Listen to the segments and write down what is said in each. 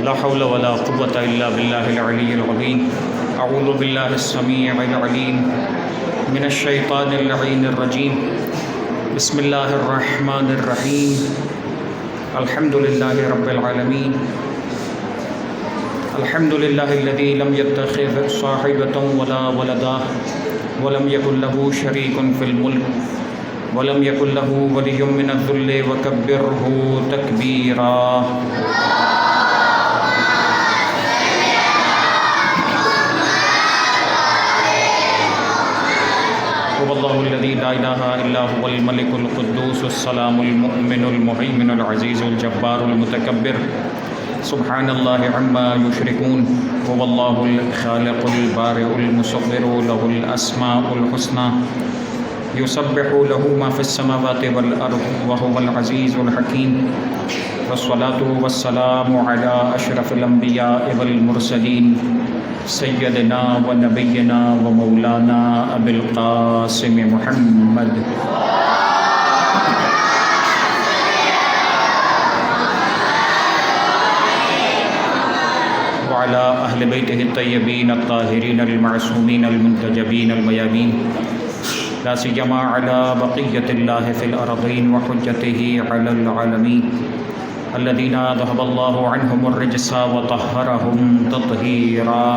لا حول ولا قوة إلا بالله العلي العظيم أعوذ بالله السميع العليم من الشيطان اللعين الرجيم بسم الله الرحمن الرحيم الحمد لله رب العالمين الحمد لله الذي لم يتخذ صاحبة ولا ولدا ولم يكن له شريك في الملك ولم يكن له ولي من الذل وكبره تكبيرا هو الله الذي لا إله إلا هو الملك القدوس السلام المؤمن المهيمن العزيز الجبار المتكبر سبحان الله عما يشركون هو الله الخالق البارئ المصور له الأسماء الحسنى يسبح له ما في السماوات والأرض وهو العزيز الحكيم والصلاة والسلام على أشرف الأنبياء والمرسلين سيدنا ونبينا ومولانا أبي القاسم محمد وعلى أهل بيته الطيبين الطاهرين المعصومين المنتجبين الميامين لا سيما على بقية الله في الأرضين وحجته على العالمين الذين ذهب الله عنهم الرجس وطهرهم تطهيرا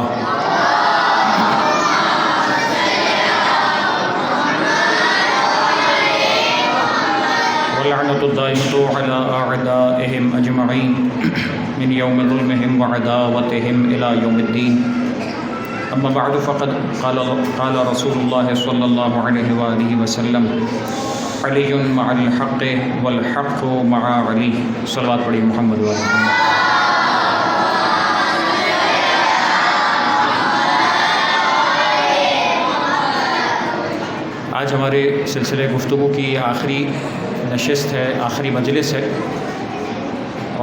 واللعنة الدائمة على أعدائهم أجمعين من يوم ظلمهم وعداوتهم إلى يوم الدين أما بعد فقد قال رسول الله صلى الله عليه وآله وسلم علی مع الحق والحق مع علی صلوات پڑھی محمد وعلیہ وسلم. آج ہمارے سلسلے گفتگو کی آخری نشست ہے، آخری مجلس ہے،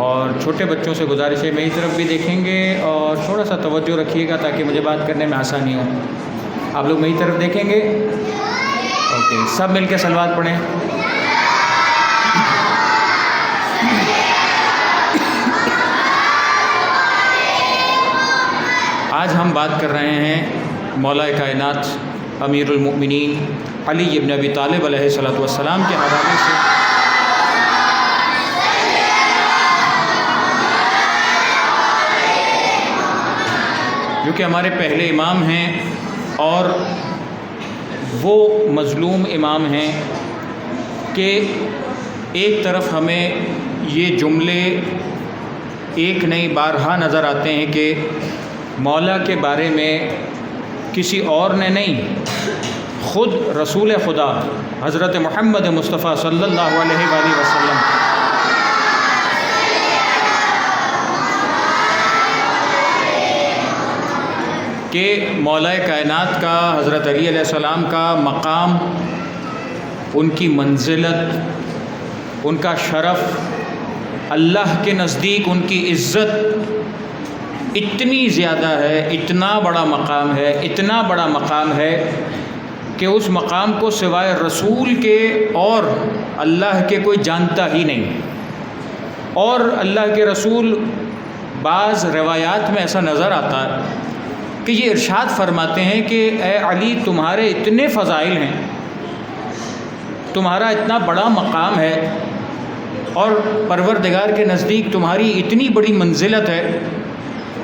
اور چھوٹے بچوں سے گزارش ہے میری طرف بھی دیکھیں گے اور تھوڑا سا توجہ رکھیے گا تاکہ مجھے بات کرنے میں آسانی ہو. آپ لوگ میری طرف دیکھیں گے؟ اوکے، سب مل کے صلوات پڑھیں. آج ہم بات کر رہے ہیں مولا کائنات امیر المؤمنین علی ابن ابی طالب علیہ الصلوۃ والسلام کے حوالے سے. جو کہ ہمارے پہلے امام ہیں اور وہ مظلوم امام ہیں کہ ایک طرف ہمیں یہ جملے ایک نہیں بارہا نظر آتے ہیں کہ مولا کے بارے میں کسی اور نے نہیں، خود رسول خدا حضرت محمد مصطفیٰ صلی اللہ علیہ وآلہ وسلم کہ مولا کائنات کا حضرت علی علیہ السلام کا مقام، ان کی منزلت، ان کا شرف، اللہ کے نزدیک ان کی عزت اتنی زیادہ ہے، اتنا بڑا مقام ہے، اتنا بڑا مقام ہے کہ اس مقام کو سوائے رسول کے اور اللہ کے کوئی جانتا ہی نہیں. اور اللہ کے رسول بعض روایات میں ایسا نظر آتا ہے کہ یہ ارشاد فرماتے ہیں کہ اے علی، تمہارے اتنے فضائل ہیں، تمہارا اتنا بڑا مقام ہے اور پروردگار کے نزدیک تمہاری اتنی بڑی منزلت ہے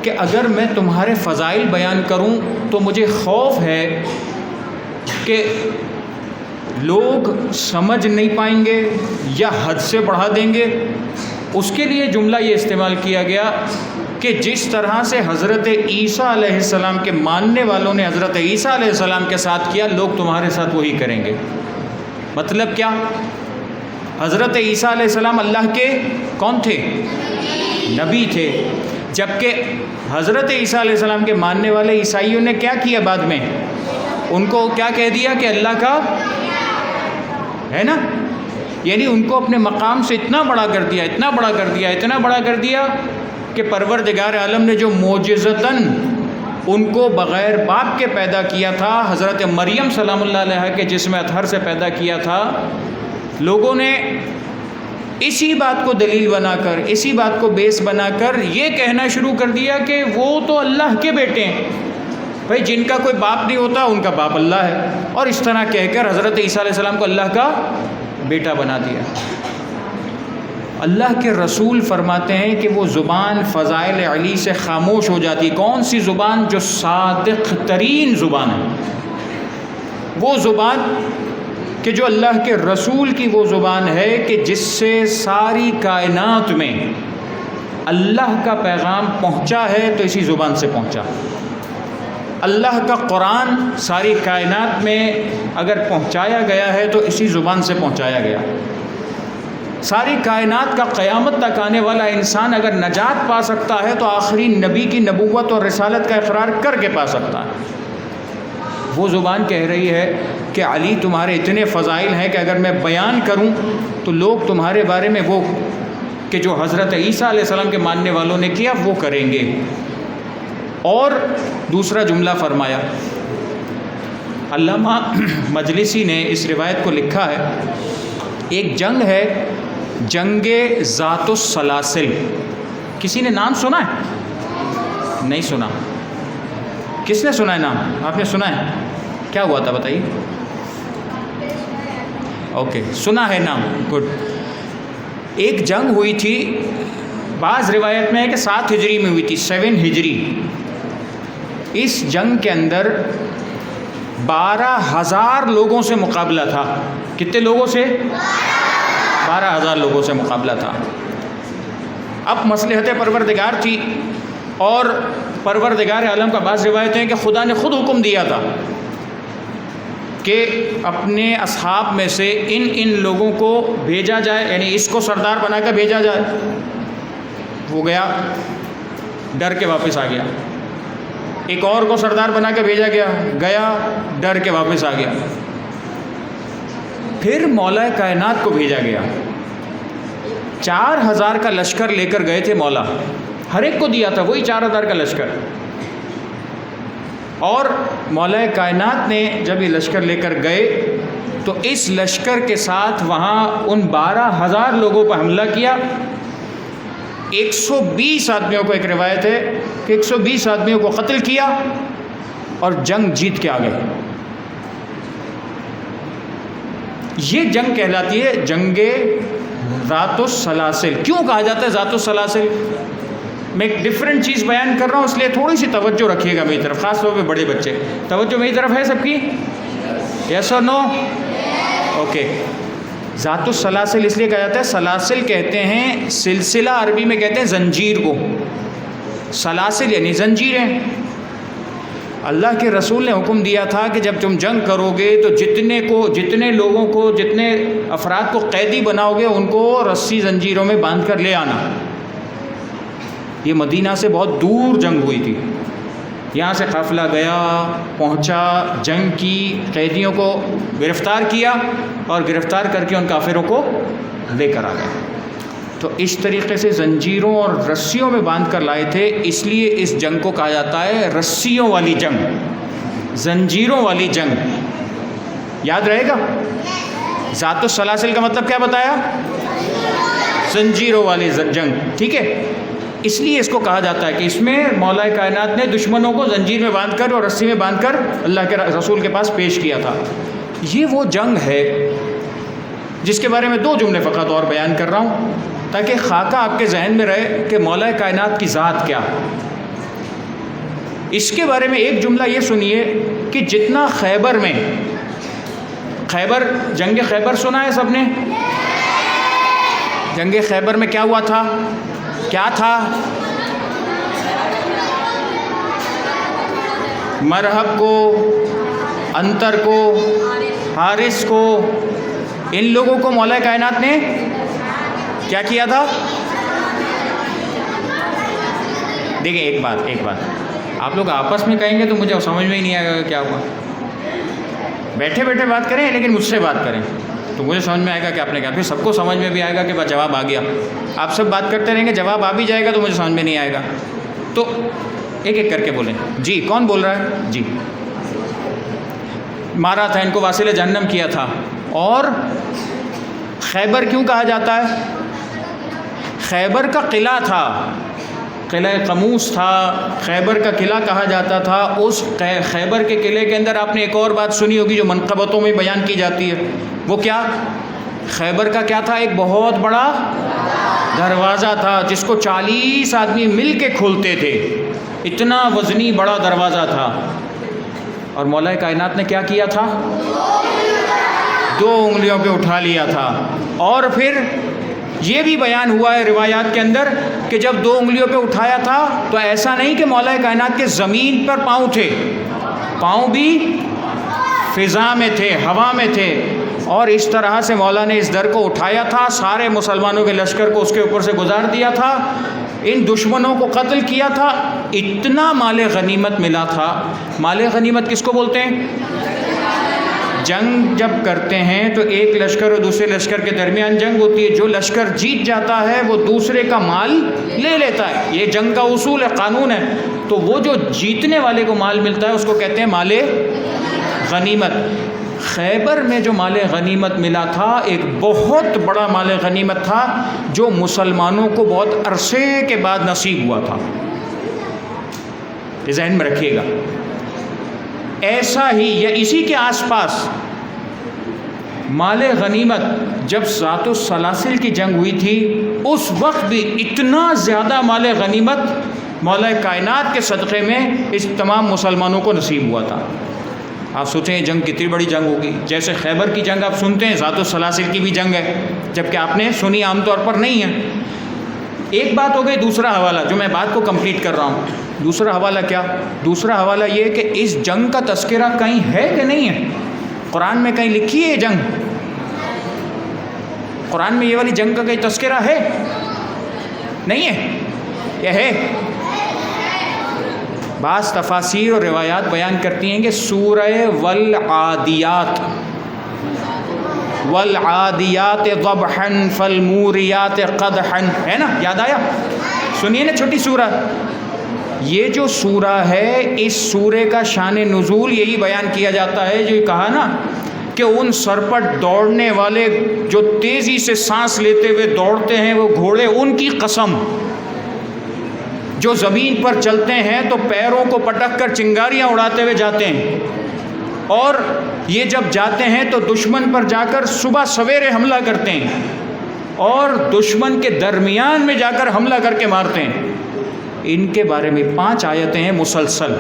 کہ اگر میں تمہارے فضائل بیان کروں تو مجھے خوف ہے کہ لوگ سمجھ نہیں پائیں گے یا حد سے بڑھا دیں گے. اس کے لیے جملہ یہ استعمال کیا گیا کہ جس طرح سے حضرت عیسیٰ علیہ السلام کے ماننے والوں نے حضرت عیسیٰ علیہ السلام کے ساتھ کیا، لوگ تمہارے ساتھ وہی کریں گے. مطلب کیا؟ حضرت عیسیٰ علیہ السلام اللہ کے کون تھے؟ نبی تھے. جبکہ حضرت عیسیٰ علیہ السلام کے ماننے والے عیسائیوں نے کیا کیا بعد میں؟ ان کو کیا کہہ دیا کہ اللہ کا ہے نا، یعنی ان کو اپنے مقام سے اتنا بڑا کر دیا، اتنا بڑا کر دیا، اتنا بڑا کر دیا کہ پروردگار عالم نے جو معجزتاً ان کو بغیر باپ کے پیدا کیا تھا، حضرت مریم سلام اللہ علیہ کے جسم اطہر سے پیدا کیا تھا، لوگوں نے اسی بات کو دلیل بنا کر، اسی بات کو بیس بنا کر یہ کہنا شروع کر دیا کہ وہ تو اللہ کے بیٹے ہیں، بھائی جن کا کوئی باپ نہیں ہوتا ان کا باپ اللہ ہے، اور اس طرح کہہ کر حضرت عیسیٰ علیہ السلام کو اللہ کا بیٹا بنا دیا۔ اللہ کے رسول فرماتے ہیں کہ وہ زبان فضائل علی سے خاموش ہو جاتی۔ کون سی زبان؟ جو صادق ترین زبان ہے، وہ زبان کہ جو اللہ کے رسول کی وہ زبان ہے کہ جس سے ساری کائنات میں اللہ کا پیغام پہنچا ہے تو اسی زبان سے پہنچا۔ اللہ کا قرآن ساری کائنات میں اگر پہنچایا گیا ہے تو اسی زبان سے پہنچایا گیا۔ ساری کائنات کا قیامت تک آنے والا انسان اگر نجات پا سکتا ہے تو آخری نبی کی نبوت اور رسالت کا اقرار کر کے پا سکتا ہے۔ وہ زبان کہہ رہی ہے کہ علی تمہارے اتنے فضائل ہیں کہ اگر میں بیان کروں تو لوگ تمہارے بارے میں وہ کہ جو حضرت عیسیٰ علیہ السلام کے ماننے والوں نے کیا وہ کریں گے۔ اور دوسرا جملہ فرمایا، علامہ مجلسی نے اس روایت کو لکھا ہے، ایک جنگ ہے جنگ ذات السلاسل، کسی نے نام سنا ہے؟ نہیں سنا؟ کس نے سنا ہے نام؟ آپ نے سنا ہے؟ کیا ہوا تھا بتائیے؟ اوکے، سنا ہے نام، گڈ۔ ایک جنگ ہوئی تھی، بعض روایت میں ہے کہ 7 ہجری میں ہوئی تھی، 7 ہجری۔ اس جنگ کے اندر 12,000 لوگوں سے مقابلہ تھا۔ کتنے لوگوں سے؟ 12,000 لوگوں سے مقابلہ تھا۔ اب مصلحت پروردگار تھی، اور پروردگار عالم کا بعض روایتیں ہیں کہ خدا نے خود حکم دیا تھا کہ اپنے اصحاب میں سے ان لوگوں کو بھیجا جائے، یعنی اس کو سردار بنا کر بھیجا جائے۔ وہ گیا، ڈر کے واپس آ گیا۔ ایک اور کو سردار بنا کے بھیجا گیا، ڈر کے واپس آ گیا۔ پھر مولا کائنات کو بھیجا گیا، 4,000 کا لشکر لے کر گئے تھے مولا، ہر ایک کو دیا تھا وہی 4,000 کا لشکر۔ اور مولا کائنات نے جب یہ لشکر لے کر گئے تو اس لشکر کے ساتھ وہاں ان 12,000 لوگوں پر حملہ کیا۔ 120 آدمیوں کو، ایک روایت ہے کہ 120 آدمیوں کو قتل کیا اور جنگ جیت کے آ گئے۔ یہ جنگ کہلاتی ہے جنگ ذات السلاسل۔ کیوں کہا جاتا ہے ذات السلاسل؟ میں ایک ڈفرینٹ چیز بیان کر رہا ہوں، اس لیے تھوڑی سی توجہ رکھیے گا میری طرف، خاص طور پہ بڑے بچے۔ توجہ میری طرف ہے سب کی؟ یس اور نو؟ اوکے۔ ذات السلاسل اس لیے کہا جاتا ہے، سلاسل کہتے ہیں سلسلہ، عربی میں کہتے ہیں زنجیر کو، سلاسل یعنی زنجیریں۔ اللہ کے رسول نے حکم دیا تھا کہ جب تم جنگ کرو گے تو جتنے لوگوں کو، جتنے افراد کو قیدی بناؤ گے ان کو رسی زنجیروں میں باندھ کر لے آنا۔ یہ مدینہ سے بہت دور جنگ ہوئی تھی، یہاں سے قافلہ گیا، پہنچا، جنگ کی، قیدیوں کو گرفتار کیا اور گرفتار کر کے ان کافروں کو لے کر آ گئے۔ تو اس طریقے سے زنجیروں اور رسیوں میں باندھ کر لائے تھے، اس لیے اس جنگ کو کہا جاتا ہے رسیوں والی جنگ، زنجیروں والی جنگ۔ یاد رہے گا؟ ذات السلاسل کا مطلب کیا بتایا؟ زنجیروں والی جنگ، ٹھیک ہے؟ اس لیے اس کو کہا جاتا ہے کہ اس میں مولا کائنات نے دشمنوں کو زنجیر میں باندھ کر اور رسی میں باندھ کر اللہ کے رسول کے پاس پیش کیا تھا۔ یہ وہ جنگ ہے جس کے بارے میں 2 جملے فقط اور بیان کر رہا ہوں تاکہ خاکہ آپ کے ذہن میں رہے کہ مولا کائنات کی ذات کیا۔ اس کے بارے میں ایک جملہ یہ سنیے کہ جتنا خیبر میں، جنگ خیبر سنا ہے سب نے؟ جنگ خیبر میں کیا ہوا تھا؟ کیا تھا؟ مرحب کو، انتر کو، حارث کو، ان لوگوں کو مولا کائنات نے کیا کیا تھا؟ دیکھیں ایک بات آپ لوگ آپس میں کہیں گے تو مجھے سمجھ میں ہی نہیں آئے گا کیا ہوا۔ بیٹھے بیٹھے بات کریں لیکن مجھ سے بات کریں تو مجھے سمجھ میں آئے گا کہ آپ نے کہا، پھر سب کو سمجھ میں بھی آئے گا کہ جواب آ گیا۔ آپ سب بات کرتے رہیں گے، جواب آ بھی جائے گا تو مجھے سمجھ میں نہیں آئے گا۔ تو ایک ایک کر کے بولیں۔ جی کون بول رہا ہے؟ جی مارا تھا ان کو، واصل جہنم کیا تھا۔ اور خیبر کیوں کہا جاتا ہے؟ خیبر کا قلعہ تھا، قلعہ قموس تھا، خیبر کا قلعہ کہا جاتا تھا۔ اس خیبر کے قلعے کے اندر آپ نے ایک اور بات سنی ہوگی جو منقبتوں میں بیان کی جاتی ہے، وہ کیا؟ خیبر کا کیا تھا؟ ایک بہت بڑا دروازہ تھا جس کو 40 آدمی مل کے کھولتے تھے، اتنا وزنی بڑا دروازہ تھا۔ اور مولا کائنات نے کیا کیا تھا؟ 2 انگلیوں پہ اٹھا لیا تھا۔ اور پھر یہ بھی بیان ہوا ہے روایات کے اندر کہ جب 2 انگلیوں پہ اٹھایا تھا تو ایسا نہیں کہ مولا کائنات کے زمین پر پاؤں تھے، پاؤں بھی فضا میں تھے، ہوا میں تھے، اور اس طرح سے مولا نے اس در کو اٹھایا تھا، سارے مسلمانوں کے لشکر کو اس کے اوپر سے گزار دیا تھا، ان دشمنوں کو قتل کیا تھا، اتنا مال غنیمت ملا تھا۔ مال غنیمت کس کو بولتے ہیں؟ جنگ جب کرتے ہیں تو ایک لشکر اور دوسرے لشکر کے درمیان جنگ ہوتی ہے، جو لشکر جیت جاتا ہے وہ دوسرے کا مال لے لیتا ہے، یہ جنگ کا اصول ہے، قانون ہے۔ تو وہ جو جیتنے والے کو مال ملتا ہے اس کو کہتے ہیں مال غنیمت۔ خیبر میں جو مال غنیمت ملا تھا ایک بہت بڑا مال غنیمت تھا جو مسلمانوں کو بہت عرصے کے بعد نصیب ہوا تھا، یہ ذہن میں رکھیے گا۔ ایسا ہی یا اسی کے آس پاس مال غنیمت جب ذات السلاسل کی جنگ ہوئی تھی اس وقت بھی اتنا زیادہ مال غنیمت مولا کائنات کے صدقے میں اس تمام مسلمانوں کو نصیب ہوا تھا۔ آپ سوچیں یہ جنگ کتنی بڑی جنگ ہوگی، جیسے خیبر کی جنگ آپ سنتے ہیں، ذات السلاسل کی بھی جنگ ہے، جبکہ آپ نے سنی عام طور پر نہیں ہے۔ ایک بات ہو گئی، دوسرا حوالہ جو میں بات کو کمپلیٹ کر رہا ہوں، دوسرا حوالہ کیا؟ دوسرا حوالہ یہ کہ اس جنگ کا تذکرہ کہیں ہے کہ نہیں ہے؟ قرآن میں کہیں لکھی ہے یہ جنگ؟ قرآن میں یہ والی جنگ کا کہیں تذکرہ ہے؟ نہیں ہے؟ یہ ہے؟ بعض تفاسیر اور روایات بیان کرتی ہیں کہ سورہ والعادیات، والعادیات ضبحا فالموریات قدحا، ہے نا؟ یاد آیا؟ سنیے نا چھوٹی سورہ، یہ جو سورہ ہے اس سورے کا شان نزول یہی بیان کیا جاتا ہے جو کہا نا کہ ان سرپٹ دوڑنے والے جو تیزی سے سانس لیتے ہوئے دوڑتے ہیں وہ گھوڑے، ان کی قسم، جو زمین پر چلتے ہیں تو پیروں کو پٹک کر چنگاریاں اڑاتے ہوئے جاتے ہیں، اور یہ جب جاتے ہیں تو دشمن پر جا کر صبح سویرے حملہ کرتے ہیں اور دشمن کے درمیان میں جا کر حملہ کر کے مارتے ہیں۔ ان کے بارے میں 5 آیتیں ہیں مسلسل،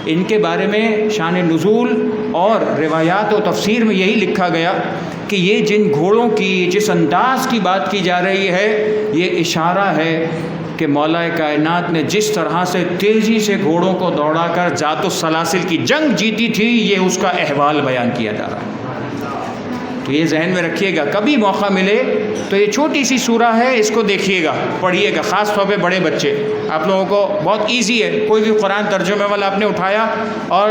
ان کے بارے میں شان نزول اور روایات و تفسیر میں یہی لکھا گیا کہ یہ جن گھوڑوں کی جس انداز کی بات کی جا رہی ہے یہ اشارہ ہے کہ مولا کائنات نے جس طرح سے تیزی سے گھوڑوں کو دوڑا کر ذات السلاسل کی جنگ جیتی تھی، یہ اس کا احوال بیان کیا جا رہا ہے۔ تو یہ ذہن میں رکھیے گا، کبھی موقع ملے تو یہ چھوٹی سی سورہ ہے، اس کو دیکھیے گا، پڑھیے گا، خاص طور پہ بڑے بچے، آپ لوگوں کو بہت ایزی ہے۔ کوئی بھی قرآن ترجمے والا آپ نے اٹھایا اور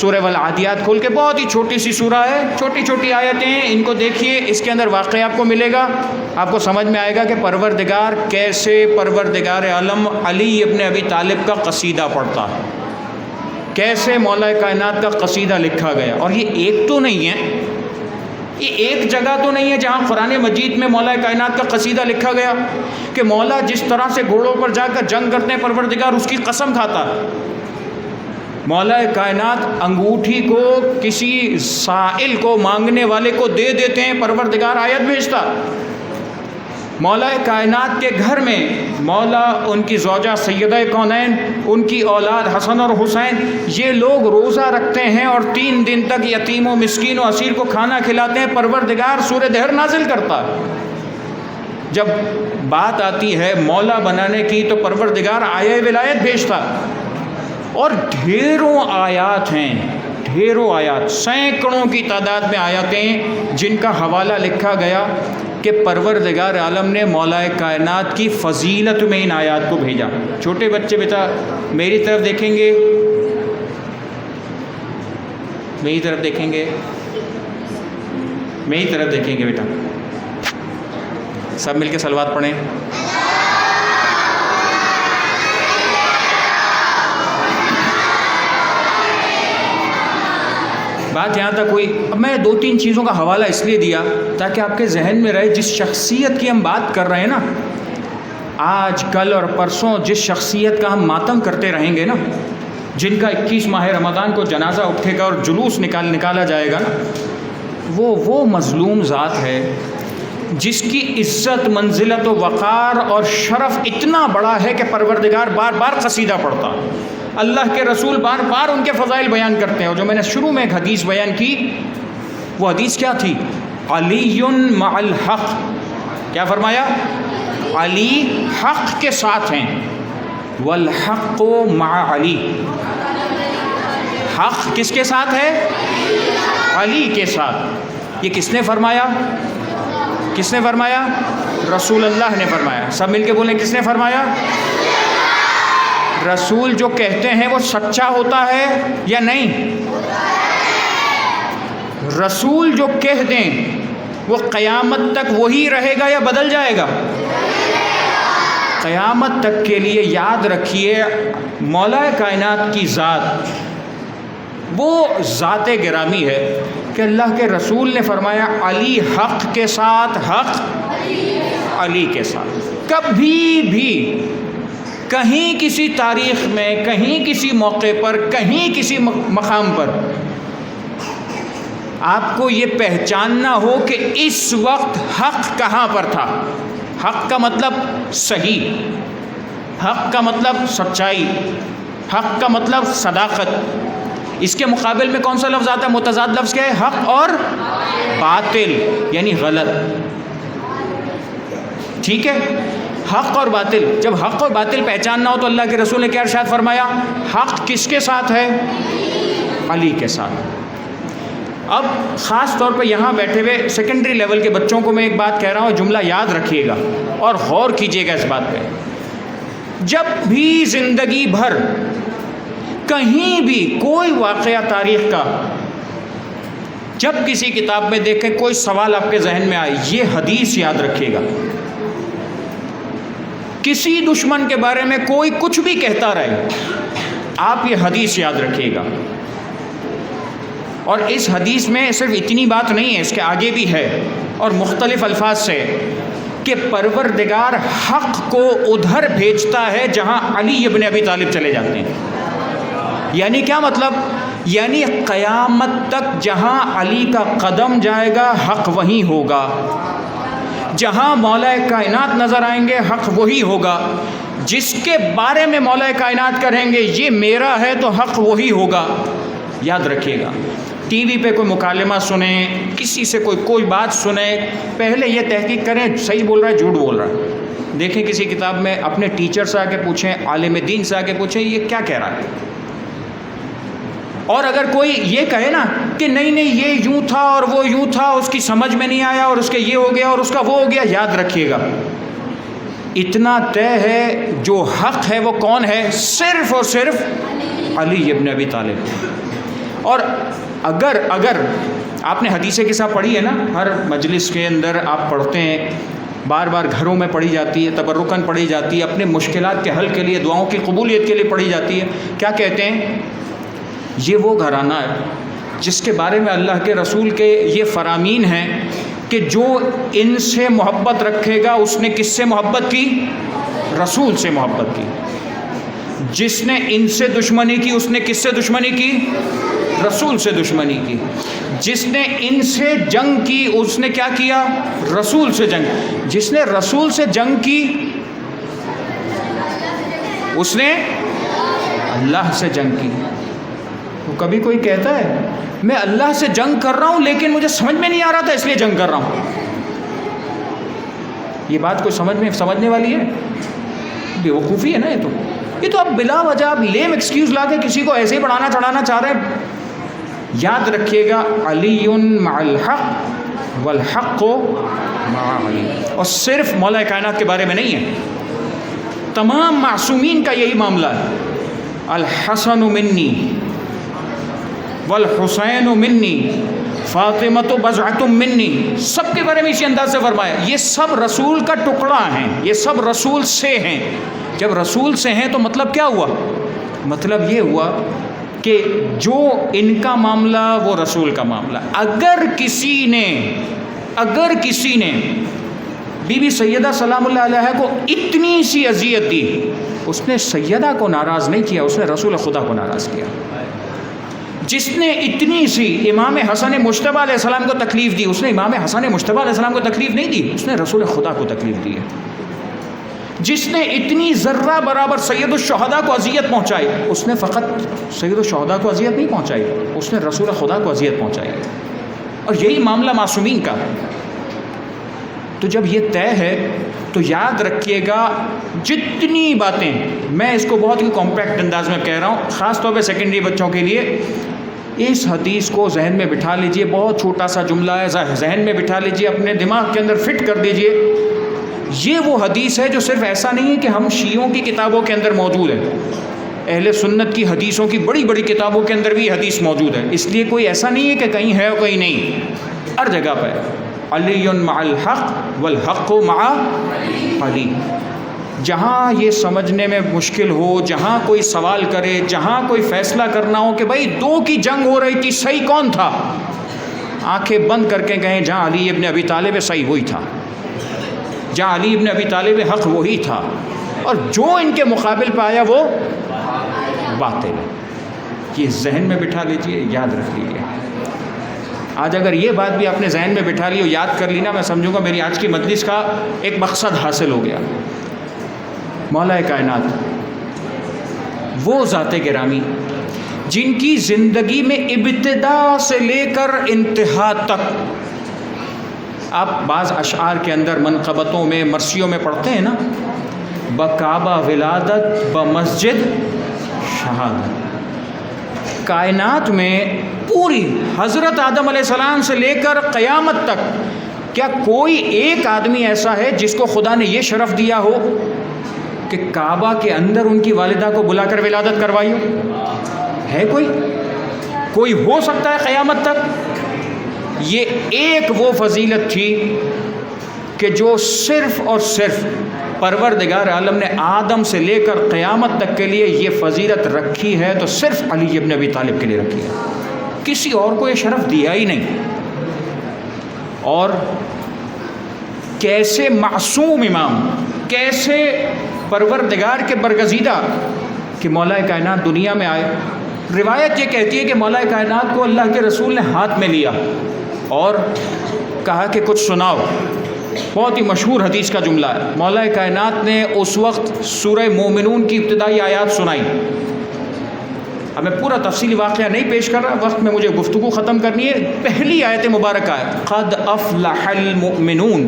سورہ والعادیات کھول کے، بہت ہی چھوٹی سی سورہ ہے، چھوٹی چھوٹی آیتیں ہیں، ان کو دیکھیے، اس کے اندر واقعہ آپ کو ملے گا، آپ کو سمجھ میں آئے گا کہ پروردگار کیسے پروردگار عالم علی ابن ابی طالب کا قصیدہ پڑھتا ہے، کیسے مولا کائنات کا قصیدہ لکھا گیا۔ اور یہ ایک تو نہیں ہے، یہ ایک جگہ تو نہیں ہے جہاں قرآن مجید میں مولا کائنات کا قصیدہ لکھا گیا کہ مولا جس طرح سے گھوڑوں پر جا کر جنگ کرتے ہیں پروردگار اس کی قسم کھاتا ہے۔ مولا کائنات انگوٹھی کو کسی سائل کو، مانگنے والے کو دے دیتے ہیں، پروردگار آیت بھیجتا۔ مولا کائنات کے گھر میں مولا، ان کی زوجہ سیدہ کونین، ان کی اولاد حسن اور حسین، یہ لوگ روزہ رکھتے ہیں اور 3 دن تک یتیم و مسکین و اسیر کو کھانا کھلاتے ہیں، پروردگار سورہ دہر نازل کرتا ہے۔ جب بات آتی ہے مولا بنانے کی تو پروردگار آیہ ولایت بھیجتا، اور ڈھیروں آیات ہیں، ڈھیروں آیات، سینکڑوں کی تعداد میں آیاتیں جن کا حوالہ لکھا گیا کہ پروردگار عالم نے مولا کائنات کی فضیلت میں ان آیات کو بھیجا۔ چھوٹے بچے بیٹا میری طرف دیکھیں گے، میری طرف دیکھیں گے، میری طرف دیکھیں گے بیٹا، سب مل کے صلوات پڑھیں۔ بات یہاں تک ہوئی۔ اب میں 2-3 چیزوں کا حوالہ اس لیے دیا تاکہ آپ کے ذہن میں رہے، جس شخصیت کی ہم بات کر رہے ہیں نا، آج کل اور پرسوں جس شخصیت کا ہم ماتم کرتے رہیں گے نا، جن کا 21 ماہ رمضان کو جنازہ اٹھے گا اور جلوس نکالا جائے گا نا، وہ مظلوم ذات ہے جس کی عزت، منزلت و وقار اور شرف اتنا بڑا ہے کہ پروردگار بار بار قصیدہ پڑھتا، اللہ کے رسول بار بار ان کے فضائل بیان کرتے ہیں. اور جو میں نے شروع میں ایک حدیث بیان کی، وہ حدیث کیا تھی؟ علی مع الحق. کیا فرمایا؟ علی حق کے ساتھ ہیں. والحق مع علی. حق کس کے ساتھ ہے؟ علی کے ساتھ. یہ کس نے فرمایا؟ کس نے فرمایا؟ رسول اللہ نے فرمایا. سب مل کے بولیں، کس نے فرمایا؟ رسول جو کہتے ہیں وہ سچا ہوتا ہے یا نہیں؟ رسول جو کہہ دیں وہ قیامت تک وہی رہے گا یا بدل جائے گا؟ قیامت تک کے لیے یاد رکھیے، مولا کائنات کی ذات وہ ذات گرامی ہے کہ اللہ کے رسول نے فرمایا علی حق کے ساتھ، حق علی کے ساتھ. کبھی بھی کہیں کسی تاریخ میں، کہیں کسی موقع پر، کہیں کسی مقام پر آپ کو یہ پہچاننا ہو کہ اس وقت حق کہاں پر تھا. حق کا مطلب صحیح، حق کا مطلب سچائی، حق کا مطلب صداقت. اس کے مقابل میں کون سا لفظ آتا ہے؟ متضاد لفظ کیا ہے؟ حق اور باطل، یعنی غلط. ٹھیک ہے، حق اور باطل. جب حق اور باطل پہچاننا ہو تو اللہ کے رسول نے کیا ارشاد فرمایا؟ حق کس کے ساتھ ہے؟ علی کے ساتھ. اب خاص طور پہ یہاں بیٹھے ہوئے سیکنڈری لیول کے بچوں کو میں ایک بات کہہ رہا ہوں، جملہ یاد رکھیے گا اور غور کیجیے گا اس بات پہ. جب بھی زندگی بھر کہیں بھی کوئی واقعہ تاریخ کا جب کسی کتاب میں دیکھیں، کوئی سوال آپ کے ذہن میں آئے، یہ حدیث یاد رکھیے گا. کسی دشمن کے بارے میں کوئی کچھ بھی کہتا رہے، آپ یہ حدیث یاد رکھیے گا. اور اس حدیث میں صرف اتنی بات نہیں ہے، اس کے آگے بھی ہے اور مختلف الفاظ سے، کہ پروردگار حق کو ادھر بھیجتا ہے جہاں علی ابن ابی طالب چلے جاتے ہیں. یعنی کیا مطلب؟ یعنی قیامت تک جہاں علی کا قدم جائے گا حق وہیں ہوگا، جہاں مولا کائنات نظر آئیں گے حق وہی ہوگا. جس کے بارے میں مولا کائنات کریں گے یہ میرا ہے تو حق وہی ہوگا. یاد رکھیے گا. ٹی وی پہ کوئی مکالمہ سنیں، کسی سے کوئی بات سنیں، پہلے یہ تحقیق کریں صحیح بول رہا ہے جھوٹ بول رہا ہے. دیکھیں کسی کتاب میں، اپنے ٹیچر سے آ کے پوچھیں، عالم دین سے آ کے پوچھیں یہ کیا کہہ رہا ہے. اور اگر کوئی یہ کہے نا کہ نہیں یہ یوں تھا اور وہ یوں تھا، اس کی سمجھ میں نہیں آیا اور اس کے یہ ہو گیا اور اس کا وہ ہو گیا، یاد رکھیے گا اتنا طے ہے جو حق ہے وہ کون ہے؟ صرف اور صرف علی ابن ابی طالب. اور اگر آپ نے حدیث قصہ پڑھی ہے نا، ہر مجلس کے اندر آپ پڑھتے ہیں، بار بار گھروں میں پڑھی جاتی ہے، تبرکاً پڑھی جاتی ہے، اپنے مشکلات کے حل کے لیے، دعاؤں کی قبولیت کے لیے پڑھی جاتی ہے. کیا کہتے ہیں؟ یہ وہ گھرانہ ہے جس کے بارے میں اللہ کے رسول کے یہ فرامین ہیں کہ جو ان سے محبت رکھے گا اس نے کس سے محبت کی؟ رسول سے محبت کی. جس نے ان سے دشمنی کی اس نے کس سے دشمنی کی؟ رسول سے دشمنی کی. جس نے ان سے جنگ کی اس نے کیا کیا؟ رسول سے جنگ. جس نے رسول سے جنگ کی اس نے اللہ سے جنگ کی. تو کبھی کوئی کہتا ہے میں اللہ سے جنگ کر رہا ہوں لیکن مجھے سمجھ میں نہیں آ رہا تھا اس لیے جنگ کر رہا ہوں. یہ بات کوئی سمجھنے والی ہے؟ بیوقوفی ہے نا یہ تو اب بلا وجہ آپ لیم ایکسکیوز لا کے کسی کو ایسے ہی پڑھانا چڑھانا چاہ رہے ہیں. یاد رکھیے گا علی مع الحق والحق مع علی. اور صرف مولا کائنات کے بارے میں نہیں ہے، تمام معصومین کا یہی معاملہ ہے. الحسن منی والحسین منی فاطمۃ بضعۃ منی، سب کے بارے میں اسی انداز سے فرمایا. یہ سب رسول کا ٹکڑا ہیں، یہ سب رسول سے ہیں. جب رسول سے ہیں تو مطلب کیا ہوا؟ مطلب یہ ہوا کہ جو ان کا معاملہ وہ رسول کا معاملہ. اگر کسی نے بی بی سیدہ سلام اللہ علیہ کو اتنی سی اذیت دی، اس نے سیدہ کو ناراض نہیں کیا، اس نے رسول خدا کو ناراض کیا۔ جس نے اتنی سی امام حسن مجتبیٰ علیہ السلام کو تکلیف دی، اس نے امام حسن مجتبیٰ علیہ السلام کو تکلیف نہیں دی، اس نے رسول خدا کو تکلیف دی ہے۔ جس نے اتنی ذرہ برابر سید الشہداء کو اذیت پہنچائی، اس نے فقط سید الشہداء کو اذیت نہیں پہنچائی، اس نے رسول خدا کو اذیت پہنچائی۔ اور یہی معاملہ معصومین کا ہے۔ تو جب یہ طے ہے تو یاد رکھیے گا، جتنی باتیں میں اس کو بہت ہی کمپیکٹ انداز میں کہہ رہا ہوں، خاص طور پہ سیکنڈری بچوں کے لیے، اس حدیث کو ذہن میں بٹھا لیجئے۔ بہت چھوٹا سا جملہ ہے، ذہن میں بٹھا لیجئے، اپنے دماغ کے اندر فٹ کر دیجئے۔ یہ وہ حدیث ہے جو صرف ایسا نہیں ہے کہ ہم شیعوں کی کتابوں کے اندر موجود ہے، اہل سنت کی حدیثوں کی بڑی بڑی کتابوں کے اندر بھی حدیث موجود ہے، اس لیے کوئی ایسا نہیں ہے کہ کہیں ہے اور کہیں نہیں، ہر جگہ پہ علی مع الحق والحق مع علی۔ جہاں یہ سمجھنے میں مشکل ہو، جہاں کوئی سوال کرے، جہاں کوئی فیصلہ کرنا ہو کہ بھائی دو کی جنگ ہو رہی تھی، صحیح کون تھا، آنکھیں بند کر کے کہیں جہاں علی ابن ابی طالب صحیح وہی تھا، جہاں علی ابن ابی طالب حق وہی تھا، اور جو ان کے مقابل پہ آیا وہ باطل ہے۔ یہ ذہن میں بٹھا لیجئے، یاد رکھ لیجئے۔ آج اگر یہ بات بھی آپ نے ذہن میں بٹھا لی اور یاد کر لی نا، میں سمجھوں گا میری آج کی مجلس کا ایک مقصد حاصل ہو گیا۔ مولا کائنات وہ ذات گرامی جن کی زندگی میں ابتدا سے لے کر انتہا تک، آپ بعض اشعار کے اندر منقبتوں میں مرثیوں میں پڑھتے ہیں نا، بکعبہ ولادت بمسجد شہادت، کائنات میں پوری حضرت آدم علیہ السلام سے لے کر قیامت تک کیا کوئی ایک آدمی ایسا ہے جس کو خدا نے یہ شرف دیا ہو کہ کعبہ کے اندر ان کی والدہ کو بلا کر ولادت کروائی ہو؟ ہے کوئی ہو سکتا ہے قیامت تک؟ یہ ایک وہ فضیلت تھی کہ جو صرف اور صرف پروردگار عالم نے آدم سے لے کر قیامت تک کے لیے یہ فضیلت رکھی ہے، تو صرف علی ابن ابی طالب کے لیے رکھی ہے، کسی اور کو یہ شرف دیا ہی نہیں۔ اور کیسے معصوم امام، کیسے پروردگار کے برگزیدہ کہ مولا کائنات دنیا میں آئے۔ روایت یہ کہتی ہے کہ مولا کائنات کو اللہ کے رسول نے ہاتھ میں لیا اور کہا کہ کچھ سناؤ۔ بہت ہی مشہور حدیث کا جملہ ہے۔ مولا کائنات نے اس وقت سورہ مومنون کی ابتدائی آیات سنائی۔ اب میں پورا تفصیلی واقعہ نہیں پیش کر رہا، وقت میں مجھے گفتگو ختم کرنی ہے۔ پہلی آیت مبارکہ ہے قد افلح المؤمنون،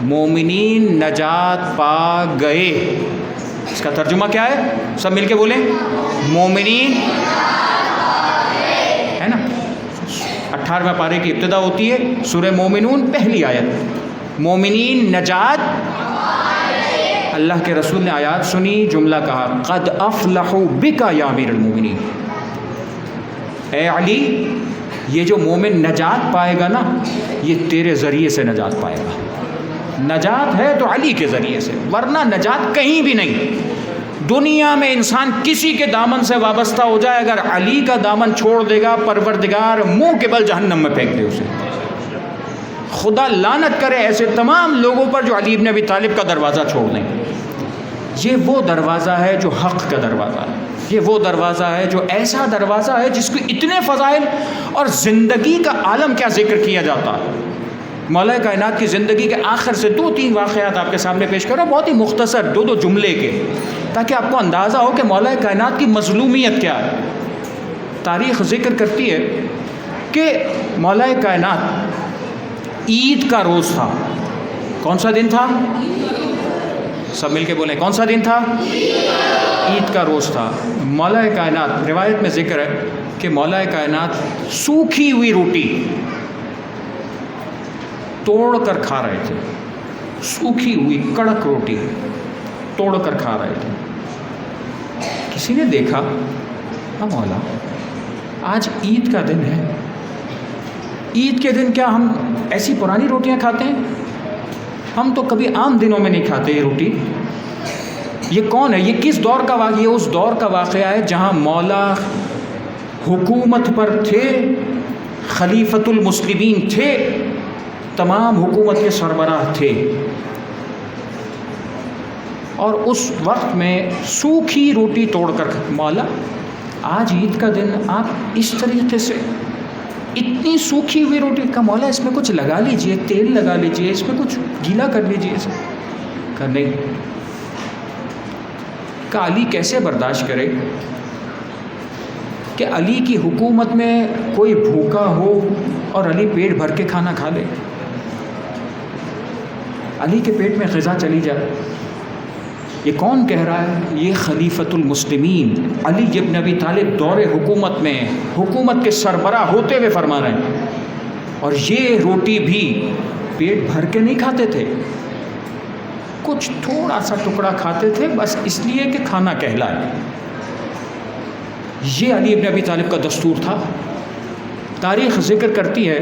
مومنین نجات پا گئے۔ اس کا ترجمہ کیا ہے؟ سب مل کے بولیں، مومنین ہے نا۔ 18ویں پارے کی ابتدا ہوتی ہے سورہ مومنون، پہلی آیت، مومنین نجات۔ اللہ کے رسول نے آیات سنی، جملہ کہا قد افلحوا بک یا امیر المومنین، اے علی یہ جو مومن نجات پائے گا نا، یہ تیرے ذریعے سے نجات پائے گا۔ نجات ہے تو علی کے ذریعے سے، ورنہ نجات کہیں بھی نہیں۔ دنیا میں انسان کسی کے دامن سے وابستہ ہو جائے، اگر علی کا دامن چھوڑ دے گا پروردگار منہ کے بل جہنم میں پھینک دے اسے۔ خدا لعنت کرے ایسے تمام لوگوں پر جو علی ابن ابی طالب کا دروازہ چھوڑ دیں۔ یہ وہ دروازہ ہے جو حق کا دروازہ ہے، یہ وہ دروازہ ہے جو ایسا دروازہ ہے جس کو اتنے فضائل اور زندگی کا عالم کیا ذکر کیا جاتا ہے۔ مولا کائنات کی زندگی کے آخر سے 2-3 واقعات آپ کے سامنے پیش کرو، بہت ہی مختصر 2 جملے کے، تاکہ آپ کو اندازہ ہو کہ مولا کائنات کی مظلومیت کیا ہے۔ تاریخ ذکر کرتی ہے کہ مولا کائنات عید کا روز تھا۔ کون سا دن تھا؟ سب مل کے بولیں، کون سا دن تھا؟ عید کا روز تھا۔ مولا کائنات، روایت میں ذکر ہے کہ مولا کائنات سوکھی ہوئی روٹی توڑ کر کھا رہے تھے، سوکھی ہوئی کڑک روٹی توڑ کر کھا رہے تھے۔ کسی نے دیکھا، ہاں مولا آج عید کا دن ہے، عید کے دن کیا ہم ایسی پرانی روٹیاں کھاتے ہیں؟ ہم تو کبھی عام دنوں میں نہیں کھاتے یہ روٹی۔ یہ کون ہے؟ یہ کس دور کا واقعہ؟ یہ اس دور کا واقعہ ہے جہاں مولا حکومت پر تھے، خلیفۃ المسلمین تھے، تمام حکومت کے سربراہ تھے، اور اس وقت میں سوکھی روٹی توڑ کر مولا آج عید کا دن آپ اس طریقے سے اتنی سوکھی ہوئی روٹی کا مولا اس میں کچھ لگا لیجئے، تیل لگا لیجئے، اس میں کچھ گیلا کر لیجئے. کہا نہیں. کہ علی کیسے برداشت کرے کہ علی کی حکومت میں کوئی بھوکا ہو اور علی پیٹ بھر کے کھانا کھا لے، علی کے پیٹ میں غذا چلی جائے. یہ کون کہہ رہا ہے؟ یہ خلیفۃ المسلمین علی ابن ابی طالب دور حکومت میں حکومت کے سربراہ ہوتے ہوئے فرما رہے ہیں. اور یہ روٹی بھی پیٹ بھر کے نہیں کھاتے تھے، کچھ تھوڑا سا ٹکڑا کھاتے تھے بس اس لیے کہ کھانا کہلائے. یہ علی ابن ابی طالب کا دستور تھا. تاریخ ذکر کرتی ہے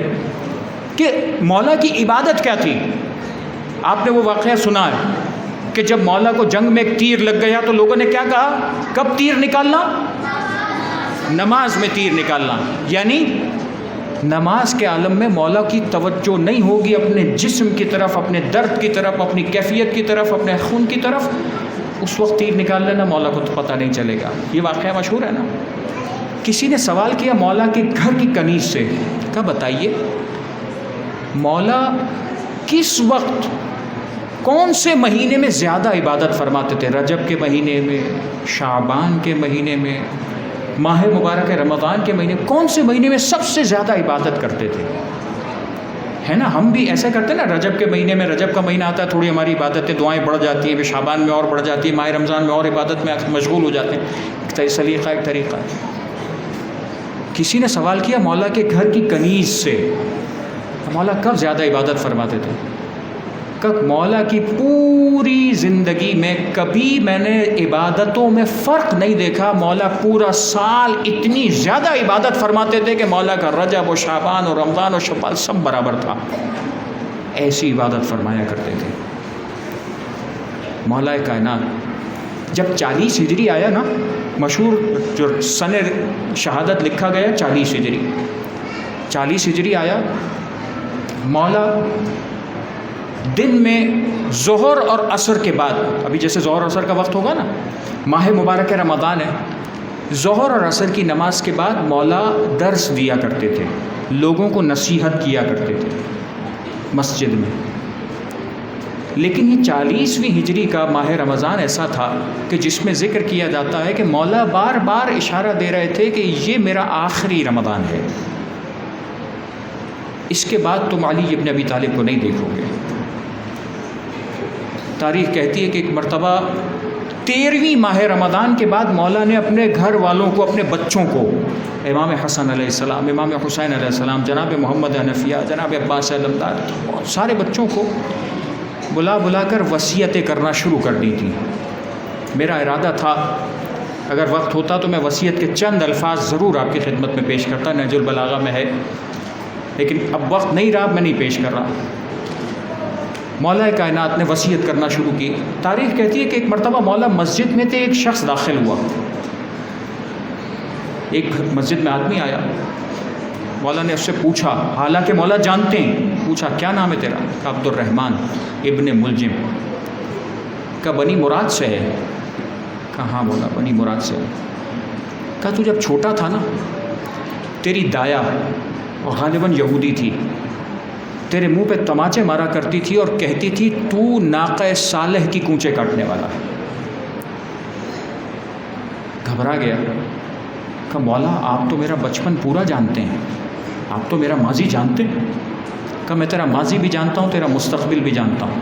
کہ مولا کی عبادت کیا تھی. آپ نے وہ واقعہ سنا ہے کہ جب مولا کو جنگ میں ایک تیر لگ گیا تو لوگوں نے کیا کہا؟ کب تیر نکالنا؟ نماز میں تیر نکالنا. یعنی نماز کے عالم میں مولا کی توجہ نہیں ہوگی اپنے جسم کی طرف، اپنے درد کی طرف، اپنی کیفیت کی طرف، اپنے خون کی طرف. اس وقت تیر نکال لینا مولا کو تو پتہ نہیں چلے گا. یہ واقعہ مشہور ہے نا. کسی نے سوال کیا مولا کے گھر کی کنیز سے، کہا بتائیے مولا کس وقت کون سے مہینے میں زیادہ عبادت فرماتے تھے؟ رجب کے مہینے میں، شعبان کے مہینے میں، ماہ مبارک رمضان کے مہینے، کون سے مہینے میں سب سے زیادہ عبادت کرتے تھے؟ ہے نا، ہم بھی ایسا کرتے ہیں نا، رجب کے مہینے میں، رجب کا مہینہ آتا ہے تھوڑی ہماری عبادتیں دعائیں بڑھ جاتی ہیں، شعبان میں اور بڑھ جاتی ہے، ماہ رمضان میں اور عبادت میں مشغول ہو جاتے ہیں. ایک سلیقہ، ایک طریقہ. کسی نے سوال کیا مولا کے گھر کی کنیز سے، مولا کب زیادہ عبادت فرماتے تھے؟ کب مولا کی پوری زندگی میں کبھی میں نے عبادتوں میں فرق نہیں دیکھا. مولا پورا سال اتنی زیادہ عبادت فرماتے تھے کہ مولا کا رجب و شعبان و رمضان و شوال سب برابر تھا. ایسی عبادت فرمایا کرتے تھے. مولا کائنات جب 40 ہجری آیا نا، مشہور جو سن شہادت لکھا گیا 40 ہجری، 40 ہجری آیا، مولا دن میں ظہر اور عصر کے بعد، ابھی جیسے ظہر اور عصر کا وقت ہوگا نا، ماہ مبارک رمضان ہے، ظہر اور عصر کی نماز کے بعد مولا درس دیا کرتے تھے، لوگوں کو نصیحت کیا کرتے تھے مسجد میں. لیکن یہ 40ویں ہجری کا ماہ رمضان ایسا تھا کہ جس میں ذکر کیا جاتا ہے کہ مولا بار بار اشارہ دے رہے تھے کہ یہ میرا آخری رمضان ہے، اس کے بعد تم علی ابن ابی طالب کو نہیں دیکھو گے. تاریخ کہتی ہے کہ ایک مرتبہ 13ویں ماہ رمضان کے بعد مولا نے اپنے گھر والوں کو، اپنے بچوں کو، امام حسن علیہ السلام، امام حسین علیہ السلام، جناب محمد حنفیہ، جناب عباس علمدار، بہت سارے بچوں کو بلا بلا کر وصیتیں کرنا شروع کر دی تھی. میرا ارادہ تھا اگر وقت ہوتا تو میں وصیت کے چند الفاظ ضرور آپ کی خدمت میں پیش کرتا، نہج البلاغہ میں ہے، لیکن اب وقت نہیں رہا، میں نہیں پیش کر رہا. مولا کائنات نے وصیت کرنا شروع کی. تاریخ کہتی ہے کہ ایک مرتبہ مولا مسجد میں تھے، ایک شخص داخل ہوا، ایک مسجد میں آدمی آیا، مولا نے اس سے پوچھا، حالانکہ مولا جانتے ہیں، پوچھا کیا نام ہے تیرا؟ کہا عبد الرحمن ابن ملجم. کہا بنی مراد سے ہے؟ کہا ہاں مولا بنی مراد سے. کہا تو جب چھوٹا تھا نا، تیری دایا غالباً یہودی تھی، تیرے منہ پہ تماچے مارا کرتی تھی اور کہتی تھی تو ناقہ صالح کی کونچے کاٹنے والا ہے. گھبرا گیا. کہا مولا آپ تو میرا بچپن پورا جانتے ہیں، آپ تو میرا ماضی جانتے ہیں. کہا میں تیرا ماضی بھی جانتا ہوں، تیرا مستقبل بھی جانتا ہوں.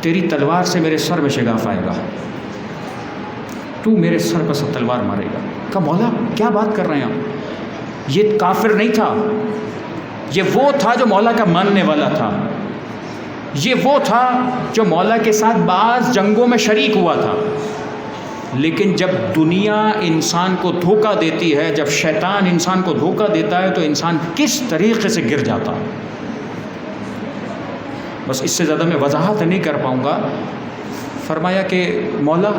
تیری تلوار سے میرے سر میں شگاف آئے گا، تو میرے سر پر سے تلوار مارے گا. کہا مولا کیا بات کر رہے ہیں آپ؟ یہ کافر نہیں تھا، یہ وہ تھا جو مولا کا ماننے والا تھا، یہ وہ تھا جو مولا کے ساتھ بعض جنگوں میں شریک ہوا تھا. لیکن جب دنیا انسان کو دھوکہ دیتی ہے، جب شیطان انسان کو دھوکہ دیتا ہے تو انسان کس طریقے سے گر جاتا. بس اس سے زیادہ میں وضاحت نہیں کر پاؤں گا. فرمایا کہ مولا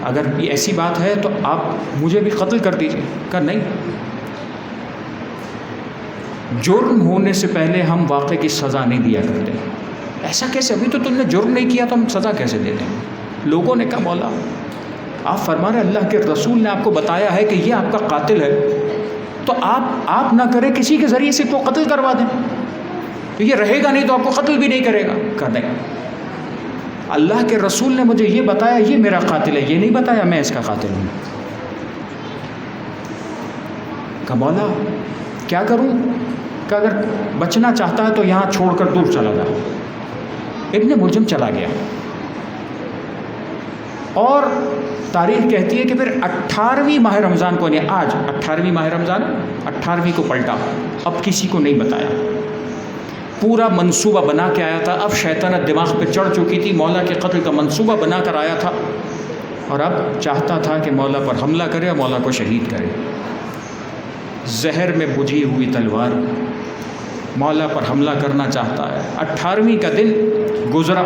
اگر یہ ایسی بات ہے تو آپ مجھے بھی قتل کر دیجیے. کہا نہیں، جرم ہونے سے پہلے ہم واقعے کی سزا نہیں دیا کرتے. ایسا کیسے؟ ابھی تو تم نے جرم نہیں کیا تو ہم سزا کیسے دے دیں؟ لوگوں نے کہا مولا آپ فرما رہے اللہ کے رسول نے آپ کو بتایا ہے کہ یہ آپ کا قاتل ہے، تو آپ نہ کریں، کسی کے ذریعے سے کو قتل کروا دیں، تو یہ رہے گا نہیں تو آپ کو قتل بھی نہیں کرے گا. کہا نہیں، اللہ کے رسول نے مجھے یہ بتایا یہ میرا قاتل ہے، یہ نہیں بتایا میں اس کا قاتل ہوں. کہا مولا کیا کروں؟ کہ اگر بچنا چاہتا ہے تو یہاں چھوڑ کر دور چلا جا. ابن ملجم چلا گیا اور تاریخ کہتی ہے کہ پھر 18ویں ماہ رمضان کو، نہیں آج 18ویں ماہ رمضان، 18ویں کو پلٹا، اب کسی کو نہیں بتایا، پورا منصوبہ بنا کے آیا تھا. اب شیطنت دماغ پہ چڑھ چکی تھی، مولا کے قتل کا منصوبہ بنا کر آیا تھا اور اب چاہتا تھا کہ مولا پر حملہ کرے اور مولا کو شہید کرے. زہر میں بجھی ہوئی تلوار مولا پر حملہ کرنا چاہتا ہے. 18ویں کا دن گزرا.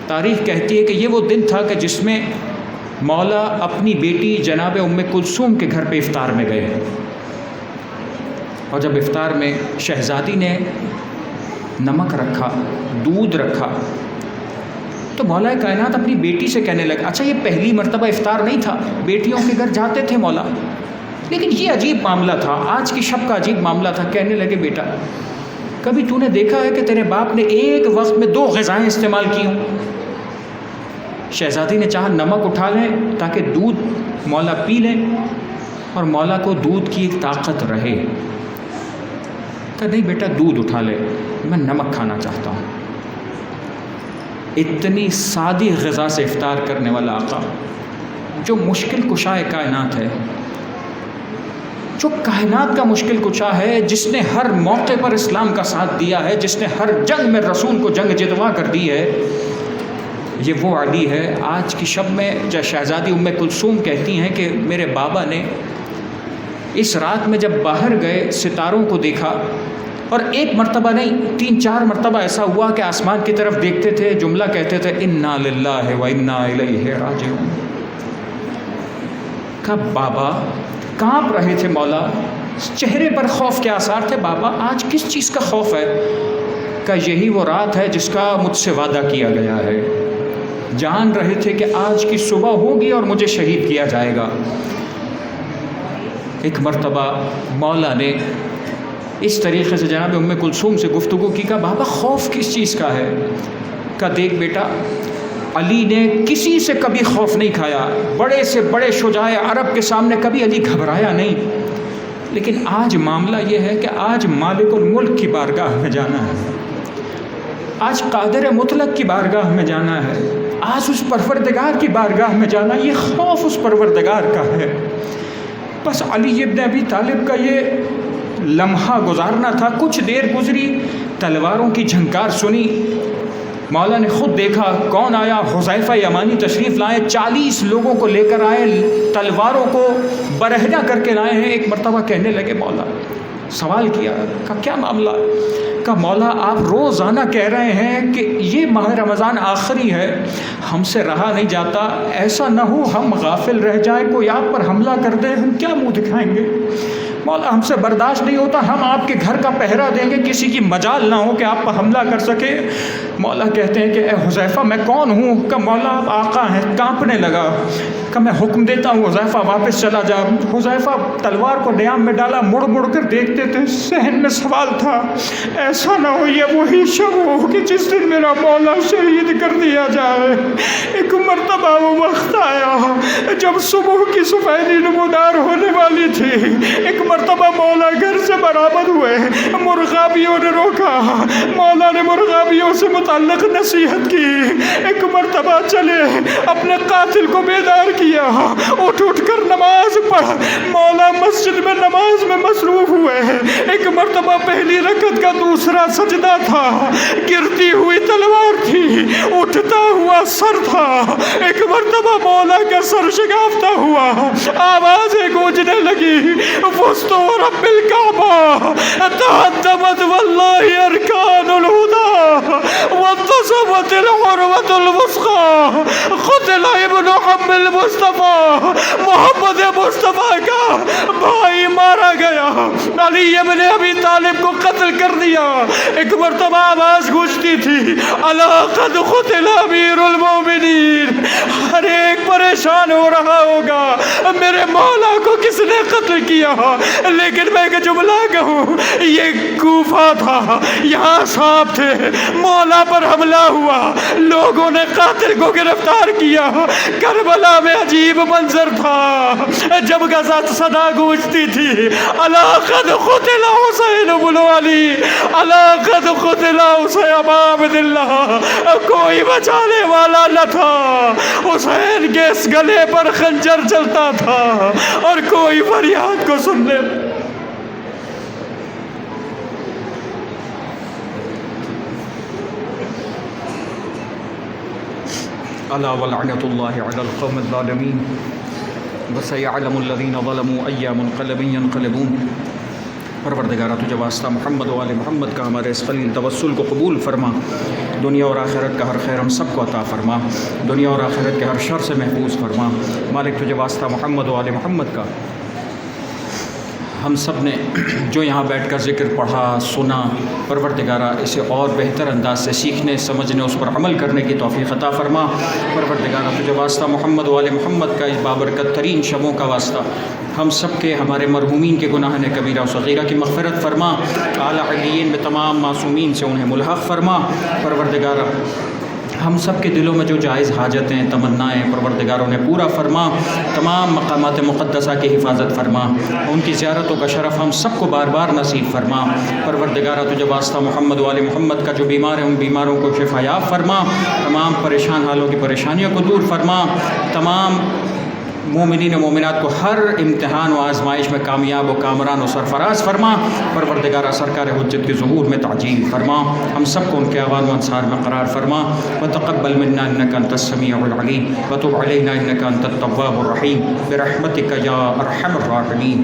تاریخ کہتی ہے کہ یہ وہ دن تھا کہ جس میں مولا اپنی بیٹی جناب ام کلثوم کے گھر پہ افطار میں گئے، اور جب افطار میں شہزادی نے نمک رکھا، دودھ رکھا، تو مولا کائنات اپنی بیٹی سے کہنے لگا، اچھا یہ پہلی مرتبہ افطار نہیں تھا، بیٹیوں کے گھر جاتے تھے مولا، لیکن یہ عجیب معاملہ تھا، آج کی شب کا عجیب معاملہ تھا. کہنے لگے بیٹا کبھی تو نے دیکھا ہے کہ تیرے باپ نے ایک وقت میں 2 غذائیں استعمال کی ہوں؟ شہزادی نے چاہا نمک اٹھا لیں تاکہ دودھ مولا پی لیں اور مولا کو دودھ کی ایک طاقت رہے. کہا نہیں بیٹا دودھ اٹھا لے، میں نمک کھانا چاہتا ہوں. اتنی سادی غذا سے افطار کرنے والا آقا جو مشکل کشائے کائنات ہے، جو کائنات کا مشکل کشا ہے، جس نے ہر موقع پر اسلام کا ساتھ دیا ہے، جس نے ہر جنگ میں رسول کو جنگ جتوا کر دی ہے، یہ وہ علی ہے. آج کی شب میں جب شہزادی ام کلثوم کہتی ہیں کہ میرے بابا نے اس رات میں جب باہر گئے ستاروں کو دیکھا، اور ایک مرتبہ نہیں 3-4 مرتبہ ایسا ہوا کہ آسمان کی طرف دیکھتے تھے، جملہ کہتے تھے انا للہ و انا الیہ راجعون. کہا بابا کانپ رہے تھے مولا، چہرے پر خوف کے آثار تھے. بابا آج کس چیز کا خوف ہے؟ کہ یہی وہ رات ہے جس کا مجھ سے وعدہ کیا گیا ہے. جان رہے تھے کہ آج کی صبح ہوگی اور مجھے شہید کیا جائے گا. ایک مرتبہ مولا نے اس طریقے سے جناب ام کلثوم سے گفتگو کی. کہا بابا خوف کس چیز کا ہے؟ کہا دیکھ بیٹا علی نے کسی سے کبھی خوف نہیں کھایا، بڑے سے بڑے شجاع عرب کے سامنے کبھی علی گھبرایا نہیں، لیکن آج معاملہ یہ ہے کہ آج مالک الملک کی بارگاہ میں جانا ہے، آج قادر مطلق کی بارگاہ میں جانا ہے، آج اس پروردگار کی بارگاہ میں جانا. یہ خوف اس پروردگار کا ہے. بس علی ابن ابی طالب کا یہ لمحہ گزارنا تھا. کچھ دیر گزری، تلواروں کی جھنکار سنی، مولا نے خود دیکھا کون آیا. حذیفہ یمانی تشریف لائے، 40 لوگوں کو لے کر آئے، تلواروں کو برہنہ کر کے لائے ہیں. ایک مرتبہ کہنے لگے مولا، سوال کیا کہ کیا معاملہ؟ کہ مولا آپ روزانہ کہہ رہے ہیں کہ یہ ماہ رمضان آخری ہے، ہم سے رہا نہیں جاتا، ایسا نہ ہو ہم غافل رہ جائیں، کوئی آپ پر حملہ کر دے، ہم کیا منہ دکھائیں گے؟ مولا ہم سے برداشت نہیں ہوتا، ہم آپ کے گھر کا پہرا دیں گے، کسی کی مجال نہ ہو کہ آپ پر حملہ کر سکے. مولا کہتے ہیں کہ اے حذیفہ میں کون ہوں؟ کہ مولا آپ آقا ہیں. کانپنے لگا کہ میں حکم دیتا ہوں حذیفہ واپس چلا جا. حذیفہ تلوار کو ڈیام میں ڈالا، مڑ مڑ کر دیکھتے تھے. ذہن میں سوال تھا ایسا نہ ہو یہ وہی شب ہو کہ جس دن میرا مولا شہید کر دیا جائے. ایک مرتبہ وہ وقت آیا جب صبح کی سفیدی نمودار ہونے والی تھی. ایک مرتبہ مولا گھر سے برآمد ہوئے، مرغابیوں نے روکا، مولا نے مرغابیوں سے متعلق نصیحت کی. ایک مرتبہ چلے اپنے قاتل کو بیدار کیا، اٹھ اٹھ کر نماز پڑھ. مولا مسجد میں نماز میں مصروف ہوئے. ایک مرتبہ پہلی رکعت کا دوسرا سجدہ تھا، گرتی ہوئی تلوار تھی، اٹھتا ہوا سر تھا. ایک مرتبہ مولا کا سر شگافتہ ہوا، آوازیں گونجنے لگی، فزت ورب الکعبہ تہدمت واللہ ارکان الہدی وانتصبت العروۃ الوثقی، خود قتل ابن عم المصطفیٰ، محمد مصطفیٰ کا بھائی مارا گیا، علی ابن ابی طالب کو قتل کر دیا۔ ایک مرتبہ آواز گونجتی تھی الا قد قتل امیر المومنین، ہر ایک پریشان ہو رہا ہوگا میرے مولا کو کس نے قتل کیا، لیکن میں ایک جملہ کہوں، یہ کوفہ تھا، یہاں صاحب تھے، مولا پر حملہ ہوا، لوگوں نے قاتل کو گرفتار کیا۔ کربلا میں عجیب منظر تھا، جب غزہ صدا گونجتی تھی الا قد قتل حسین بن علی، الا قد قتل حسین ابا عبد اللہ، کوئی بچانے والا نہ تھا۔ حسین کے اس گلے پر خنجر چلتا تھا اور کوئی فریاد کو سننے۔ الا ولعنۃ اللہ علی القوم الظالمین وسیعلم الذین ظلموا ای منقلب ینقلبون۔ پروردگارہ تجھے واسطہ محمد و آل محمد کا ہمارے اس خلیل توسل کو قبول فرما، دنیا اور آخرت کا ہر خیر ہم سب کو عطا فرما، دنیا اور آخرت کے ہر شر سے محفوظ فرما۔ مالک تجھے واسطہ محمد و آل محمد کا ہم سب نے جو یہاں بیٹھ کر ذکر پڑھا سنا، پروردگارہ اسے اور بہتر انداز سے سیکھنے سمجھنے اس پر عمل کرنے کی توفیق عطا فرما۔ پروردگارہ تجھے واسطہ محمد و آل محمد کا اس بابرکت ترین شبوں کا واسطہ ہم سب کے ہمارے مرحومین کے گناہ کبیرہ و صغیرہ کی مغفرت فرما، اعلیٰ علیین میں تمام معصومین سے انہیں ملحق فرما۔ پروردگارہ ہم سب کے دلوں میں جو جائز حاجتیں تمنائیں پروردگاروں نے پورا فرما، تمام مقامات مقدسہ کی حفاظت فرما، ان کی زیارتوں کا شرف ہم سب کو بار بار نصیب فرما۔ پروردگارہ تجھے واسطہ محمد و آل محمد کا جو بیمار ہیں ان بیماروں کو شفا یاب فرما، تمام پریشان حالوں کی پریشانیوں کو دور فرما، تمام مومنین و مومنات کو ہر امتحان و آزمائش میں کامیاب و کامران و سرفراز فرما۔ پروردگارہ سرکار حجت کے ظہور میں تعجیل فرما، ہم سب کو ان کے اعوان و انصار میں قرار فرما۔ وتقبل منا انک انت السمیع العلیم وتب علینا انک انت التواب الرحیم برحمتک یا ارحم الراحمین۔